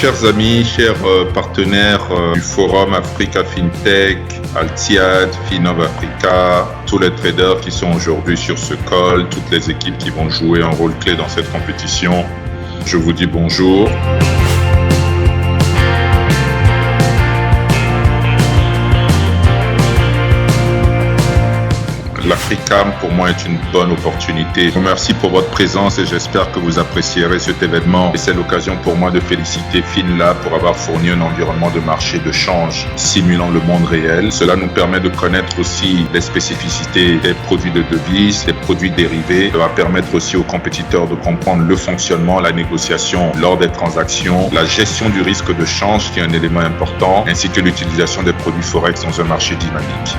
Chers amis, chers partenaires du Forum Africa FinTech, Altiad, Finov Africa, tous les traders qui sont aujourd'hui sur ce call, toutes les équipes qui vont jouer un rôle clé dans cette compétition, je vous dis bonjour. L'Africam, pour moi, est une bonne opportunité. Je vous remercie pour votre présence et j'espère que vous apprécierez cet événement. Et c'est l'occasion pour moi de féliciter FinLab pour avoir fourni un environnement de marché de change simulant le monde réel. Cela nous permet de connaître aussi les spécificités des produits de devises, des produits dérivés. Ça va permettre aussi aux compétiteurs de comprendre le fonctionnement, la négociation lors des transactions, la gestion du risque de change qui est un élément important, ainsi que l'utilisation des produits Forex dans un marché dynamique.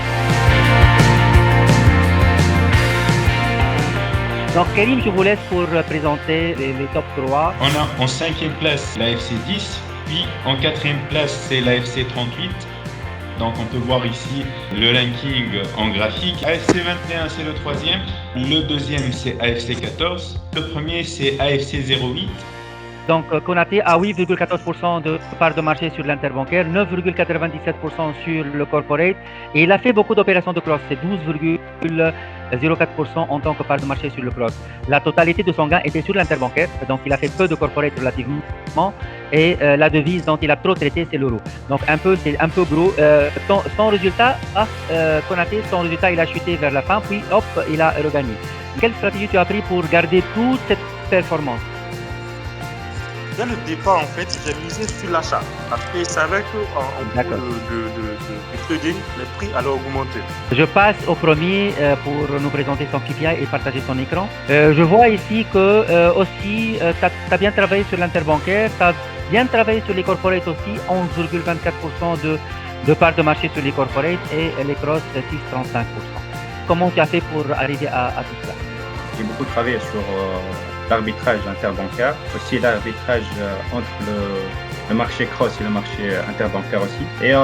Donc Karim, je vous laisse pour présenter les top 3. On a en 5e place l'AFC 10, puis en 4e place c'est l'AFC 38. Donc on peut voir ici le ranking en graphique. AFC 21 c'est le 3e, le 2e c'est AFC 14, le premier c'est AFC 08. Donc Konaté a 8,14% de part de marché sur l'interbancaire, 9,97% sur le corporate et il a fait beaucoup d'opérations de cross, c'est 12,04% en tant que part de marché sur le cross. La totalité de son gain était sur l'interbancaire, donc il a fait peu de corporate relativement et la devise dont il a trop traité c'est l'euro. Donc c'est un peu gros. Son résultat, Konaté, son résultat il a chuté vers la fin puis hop, il a regagné. Quelle stratégie tu as pris pour garder toute cette performance? Dès le départ, en fait, j'ai misé sur l'achat. Parce que je savais qu'en cours de trading, les prix allaient augmenter. Je passe au premier pour nous présenter son KPI et partager son écran. Je vois ici que aussi, tu as bien travaillé sur l'interbancaire, tu as bien travaillé sur les corporates aussi, 11,24% de part de marché sur les corporates et les cross 6,35%. Comment tu as fait pour arriver à tout cela? J'ai beaucoup travaillé sur l'arbitrage interbancaire, aussi l'arbitrage entre le marché cross et le marché interbancaire aussi. Et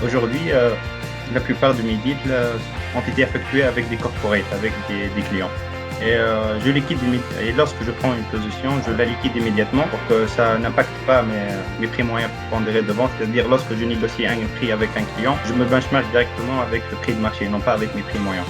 aujourd'hui, la plupart de mes deals ont été effectués avec des corporates, avec des clients. Et je liquide et lorsque je prends une position, je la liquide immédiatement pour que ça n'impacte pas mes prix moyens pondérés de vente. C'est-à-dire lorsque je négocie un prix avec un client, je me benchmark directement avec le prix de marché, non pas avec mes prix moyens.